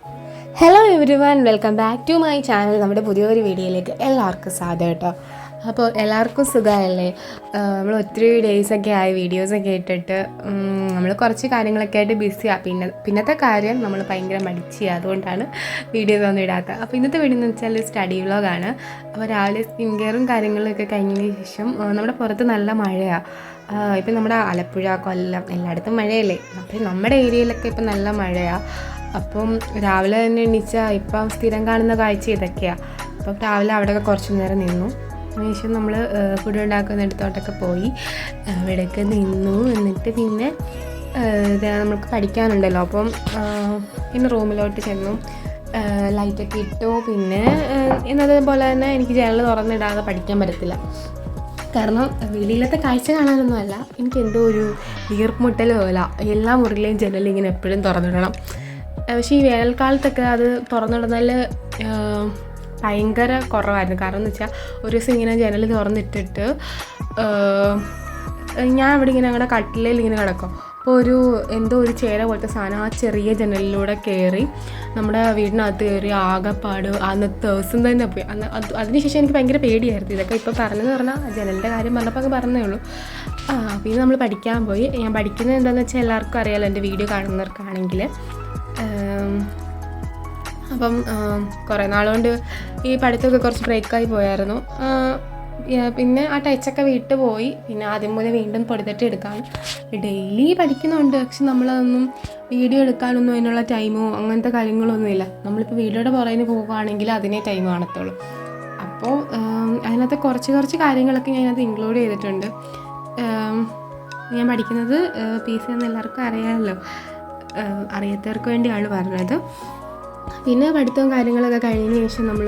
Hello everyone, welcome back to my channel. നമ്മുടെ പുതിയൊരു വീഡിയോയിലേക്ക് എല്ലാവർക്കും സ്വാഗതം കേട്ടോ. അപ്പോൾ എല്ലാവർക്കും സുഖമല്ലേ? നമ്മൾ ഒത്തിരി ഡേയ്സൊക്കെ ആയി വീഡിയോസൊക്കെ ഇട്ടിട്ട് നമ്മൾ കുറച്ച് കാര്യങ്ങളൊക്കെ ആയിട്ട് ബിസിയാണ്. പിന്നത്തെ കാര്യം നമ്മൾ ഭയങ്കര മടിച്ചിയാണ്, അതുകൊണ്ടാണ് വീഡിയോസ് ഒന്നും ഇടാത്തത്. അപ്പോൾ ഇന്നത്തെ വീഡിയോ എന്ന് വെച്ചാൽ സ്റ്റഡി വ്ളോഗാണ്. അപ്പോൾ രാവിലെ സ്കിൻ കെയറും കാര്യങ്ങളൊക്കെ കഴിഞ്ഞതിന് ശേഷം നമ്മുടെ പുറത്ത് നല്ല മഴയാണ്. ഇപ്പം നമ്മുടെ ആലപ്പുഴ, കൊല്ലം എല്ലായിടത്തും മഴയല്ലേ. അപ്പം നമ്മുടെ ഏരിയയിലൊക്കെ ഇപ്പം നല്ല മഴയാണ്. അപ്പം രാവിലെ തന്നെ എണീച്ചാൽ ഇപ്പം സ്ഥിരം കാണുന്ന കാഴ്ച ഇതൊക്കെയാണ്. അപ്പം രാവിലെ അവിടെയൊക്കെ കുറച്ച് നേരം നിന്നു. അതിനുശേഷം നമ്മൾ ഫുഡ് ഉണ്ടാക്കുന്നിടത്തോട്ടൊക്കെ പോയി അവിടെയൊക്കെ നിന്നു. എന്നിട്ട് പിന്നെ നമുക്ക് പഠിക്കാനുണ്ടല്ലോ. അപ്പം പിന്നെ റൂമിലോട്ട് ചെന്നു, ലൈറ്റൊക്കെ ഇട്ടു. പിന്നെ എന്നതുപോലെ തന്നെ എനിക്ക് ജനൽ തുറന്നിടാതെ പഠിക്കാൻ പറ്റത്തില്ല. കാരണം വെളിയിലത്തെ കാഴ്ച കാണാനൊന്നുമല്ല, എനിക്കെന്തോ ഒരു വീർപ്പുമുട്ടൽ പോലെ എല്ലാ മുറിയിലെയും ജനലിങ്ങനെ എപ്പോഴും തുറന്നിടണം. പക്ഷേ ഈ വേനൽക്കാലത്തൊക്കെ അത് തുറന്നിടുന്നതിൽ ഭയങ്കര കുറവായിരുന്നു. കാരണം എന്ന് വെച്ചാൽ ഒരു ദിവസം ഇങ്ങനെ ജനൽ തുറന്നിട്ടിട്ട് ഞാൻ അവിടെ ഇങ്ങനെ ഞങ്ങളുടെ കട്ടിലയിൽ ഇങ്ങനെ കിടക്കും. അപ്പോൾ എന്തോ ഒരു ചേര പോലത്തെ സാധനം ആ ചെറിയ ജനലിലൂടെ കയറി നമ്മുടെ വീടിനകത്ത് കയറി ആകെപ്പാട് അന്നത്തെ ദിവസം തന്നെ പോയി. അതിനുശേഷം എനിക്ക് ഭയങ്കര പേടിയായിരുന്നു. ഇതൊക്കെ ഇപ്പോൾ പറഞ്ഞതെന്ന് പറഞ്ഞാൽ ജനലിൻ്റെ കാര്യം പറഞ്ഞപ്പോൾ അങ്ങ് പറഞ്ഞേ ഉള്ളൂ. പിന്നെ നമ്മൾ പഠിക്കാൻ പോയി. ഞാൻ പഠിക്കുന്നത് എന്താണെന്ന് വെച്ചാൽ എല്ലാവർക്കും അറിയാമല്ലോ, എൻ്റെ വീഡിയോ കാണുന്നവർക്കാണെങ്കിൽ. അപ്പം കുറേ നാളുകൊണ്ട് ഈ പഠിത്തമൊക്കെ കുറച്ച് ബ്രേക്കായി പോയായിരുന്നു. പിന്നെ ആ ടച്ചൊക്കെ വിട്ട് പോയി. പിന്നെ ആദ്യം മുതൽ വീണ്ടും പൊടിത്തട്ടി എടുക്കാൻ ഡെയിലി പഠിക്കുന്നുണ്ട്. പക്ഷെ നമ്മളതൊന്നും വീഡിയോ എടുക്കാനൊന്നും അതിനുള്ള ടൈമോ അങ്ങനത്തെ കാര്യങ്ങളൊന്നുമില്ല. നമ്മളിപ്പോൾ വീഡിയോയുടെ പുറകിന് പോവുകയാണെങ്കിൽ അതിനേ ടൈം കാണത്തുള്ളൂ. അപ്പോൾ അതിനകത്ത് കുറച്ച് കാര്യങ്ങളൊക്കെ ഞാനത് ഇൻക്ലൂഡ് ചെയ്തിട്ടുണ്ട്. ഞാൻ പഠിക്കുന്നത് PC എന്ന് എല്ലാവർക്കും അറിയാമല്ലോ, അറിയാത്തവർക്ക് വേണ്ടിയാണ് പറഞ്ഞത്. പിന്നെ പഠിത്തവും കാര്യങ്ങളൊക്കെ കഴിഞ്ഞതിന് ശേഷം നമ്മൾ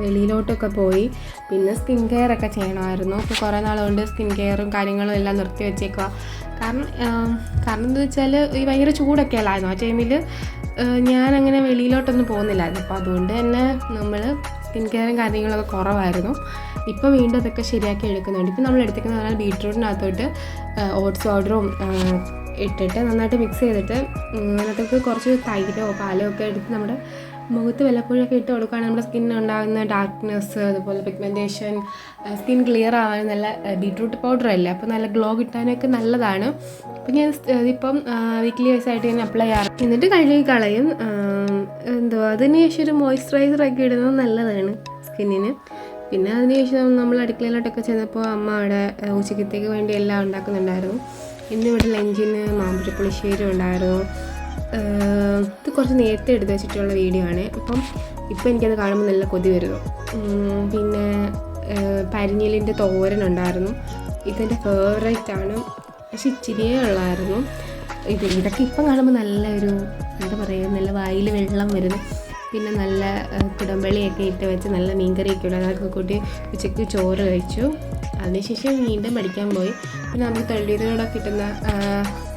വെളിയിലോട്ടൊക്കെ പോയി. പിന്നെ സ്കിൻ കെയർ ഒക്കെ ചെയ്യണമായിരുന്നു. അപ്പോൾ കുറേ നാളുകൊണ്ട് സ്കിൻ കെയറും കാര്യങ്ങളും എല്ലാം നിർത്തി വെച്ചേക്കുക. കാരണം എന്താണെന്ന് വെച്ചാൽ ഈ ഭയങ്കര ചൂടൊക്കെ അല്ലായിരുന്നു ആ ടൈമിൽ. ഞാനങ്ങനെ വെളിയിലോട്ടൊന്നും പോകുന്നില്ലായിരുന്നു. അപ്പോൾ അതുകൊണ്ട് തന്നെ നമ്മൾ സ്കിൻ കെയറും കാര്യങ്ങളൊക്കെ കുറവായിരുന്നു. ഇപ്പോൾ വീണ്ടും അതൊക്കെ ശരിയാക്കി എടുക്കുന്നുണ്ട്. ഇപ്പോൾ നമ്മൾ എടുത്തിരിക്കുന്നത് പറഞ്ഞാൽ ബീട്രൂട്ടിനകത്തോട്ട് ഓട്സ് പൗഡറും ഇട്ടിട്ട് നന്നായിട്ട് മിക്സ് ചെയ്തിട്ട് അതിനകത്തേക്ക് കുറച്ച് തൈരോ പാലോ ഒക്കെ എടുത്ത് നമ്മുടെ മുഖത്ത് വല്ലപ്പോഴൊക്കെ ഇട്ട് കൊടുക്കുകയാണെങ്കിൽ നമ്മുടെ സ്കിന്നുണ്ടാകുന്ന ഡാർക്ക്നെസ്, അതുപോലെ പിഗ്മെൻറ്റേഷൻ, സ്കിൻ ക്ലിയർ ആവാൻ നല്ല ബീട്രൂട്ട് പൗഡർ അല്ലേ, അപ്പോൾ നല്ല ഗ്ലോ കിട്ടാനൊക്കെ നല്ലതാണ്. അപ്പോൾ ഞാൻ ഇതിപ്പം വീക്ക്ലി വൈസായിട്ട് ഞാൻ അപ്ലൈ ചെയ്യാറ്. എന്നിട്ട് കഴുകി കളയും. അതിന് ശേഷം ഒരു മോയ്സ്ചറൈസറൊക്കെ ഇടുന്നത് നല്ലതാണ് സ്കിന്നിന്. പിന്നെ അതിനുശേഷം നമ്മൾ അടുക്കളയിലോട്ടൊക്കെ ചെന്നപ്പോൾ അമ്മ അവിടെ ഉച്ചക്കത്തേക്ക് വേണ്ടി എല്ലാം ഉണ്ടാക്കുന്നുണ്ടായിരുന്നു. ഇന്നിവിടെ ലഞ്ചിന് മാമ്പഴ പുളിശ്ശേരി ഉണ്ടായിരുന്നു. ഇത് കുറച്ച് നേരത്തെ എടുത്ത് വെച്ചിട്ടുള്ള വീഡിയോ ആണ്. ഇപ്പം എനിക്കത് കാണുമ്പോൾ നല്ല കൊതി വരുന്നു. പിന്നെ പരിഞ്ഞിലിൻ്റെ തോരനുണ്ടായിരുന്നു. ഇതെൻ്റെ ഫേവറേറ്റാണ്. പക്ഷെ ഇച്ചിരിയേ ഉള്ളായിരുന്നു. ഇതൊക്കെ ഇപ്പം കാണുമ്പോൾ നല്ലൊരു എന്താ പറയുക, നല്ല വായിൽ വെള്ളം വരുന്നു. പിന്നെ നല്ല കുടമ്പളിയൊക്കെ ഇട്ട് വെച്ച് നല്ല മീൻകറിയൊക്കെ ഉള്ളത് അതൊക്കെ കൂട്ടി ഉച്ചയ്ക്ക് ചോറ് കഴിച്ചു. അതിനുശേഷം വീണ്ടും പഠിക്കാൻ പോയി. പിന്നെ നമുക്ക് തള്ളിയതോടെ കിട്ടുന്ന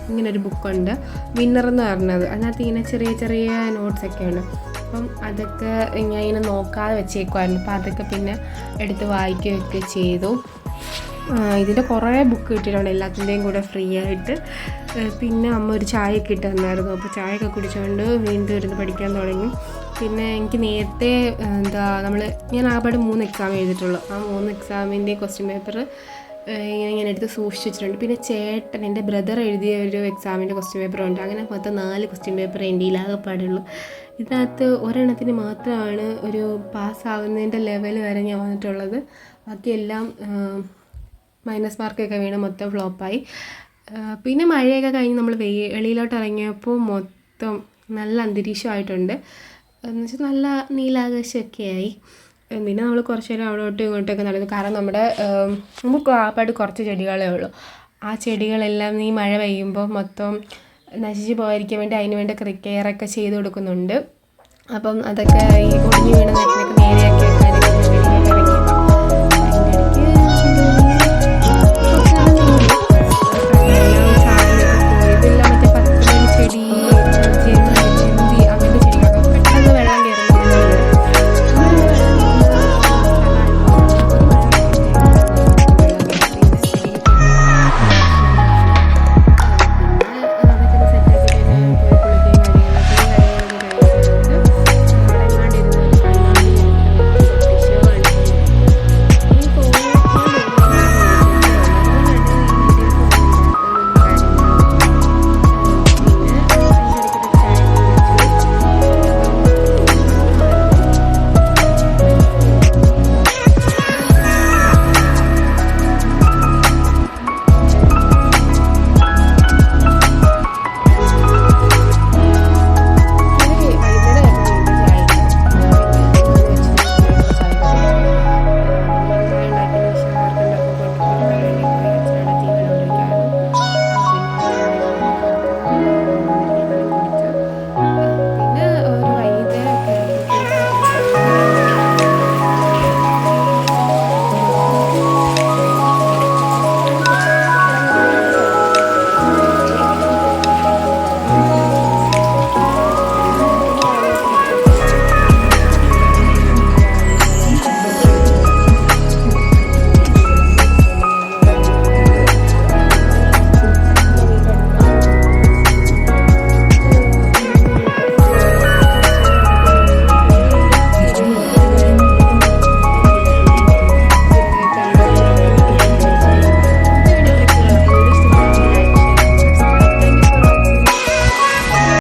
ഇങ്ങനൊരു ബുക്കുണ്ട്, വിന്നർ എന്ന് പറഞ്ഞത്. അതിനകത്ത് ഇങ്ങനെ ചെറിയ നോട്ട്സൊക്കെ ഉണ്ട്. അപ്പം അതൊക്കെ ഞാൻ ഇങ്ങനെ നോക്കാതെ വെച്ചേക്കുമായിരുന്നു. അപ്പോൾ അതൊക്കെ പിന്നെ എടുത്ത് വായിക്കുകയൊക്കെ ചെയ്തു. ഇതിൻ്റെ കുറേ ബുക്ക് കിട്ടിയിട്ടുണ്ട്, എല്ലാത്തിൻ്റെയും കൂടെ ഫ്രീ ആയിട്ട്. പിന്നെ അമ്മ ഒരു ചായയൊക്കെ ഇട്ട് തന്നായിരുന്നു. അപ്പോൾ ചായയൊക്കെ കുടിച്ചുകൊണ്ട് വീണ്ടും ഇരുന്ന് പഠിക്കാൻ തുടങ്ങി. പിന്നെ എനിക്ക് നേരത്തെ ഞാൻ ആകപ്പാട് 3 എക്സാം എഴുതിയിട്ടുള്ളൂ. ആ 3 എക്സാമിൻ്റെ ക്വസ്റ്റ്യൻ പേപ്പർ ഇങ്ങനെ എടുത്ത് സൂക്ഷിച്ച് വെച്ചിട്ടുണ്ട്. പിന്നെ ചേട്ടൻ, എൻ്റെ ബ്രദർ എഴുതിയ ഒരു എക്സാമിൻ്റെ ക്വസ്റ്റ്യൻ പേപ്പറുണ്ട്. അങ്ങനെ മൊത്തം 4 ക്വസ്റ്റ്യൻ പേപ്പർ എൻ്റെ ആകപ്പാടുള്ളൂ. ഇതിനകത്ത് ഒരെണ്ണത്തിന് മാത്രമാണ് ഒരു പാസ്സാവുന്നതിൻ്റെ ലെവൽ വരെ ഞാൻ വന്നിട്ടുള്ളത്. ബാക്കിയെല്ലാം മൈനസ് മാർക്കൊക്കെ വീണ് മൊത്തം ഫ്ലോപ്പായി. പിന്നെ മഴയൊക്കെ കഴിഞ്ഞ് നമ്മൾ വെളിയിലോട്ട് ഇറങ്ങിയപ്പോൾ മൊത്തം നല്ല അന്തരീക്ഷമായിട്ടുണ്ട്. എന്ന് വെച്ചാൽ നല്ല നീലാകാശമൊക്കെ ആയി. പിന്നെ നമ്മൾ കുറച്ച് നേരം അവിടോട്ടും ഇങ്ങോട്ടൊക്കെ നടന്നു. കാരണം നമുക്ക് ആപ്പാട് കുറച്ച് ചെടികളേ ഉള്ളൂ. ആ ചെടികളെല്ലാം ഈ മഴ പെയ്യുമ്പോൾ മൊത്തം നശിച്ച് പോകാതിരിക്കാൻ വേണ്ടി അതിന് വേണ്ടി കെയറൊക്കെ ചെയ്ത് കൊടുക്കുന്നുണ്ട്. അപ്പം അതൊക്കെ ഈ ഒടിഞ്ഞു വീണ നേരത്തിനൊക്കെ നേരെ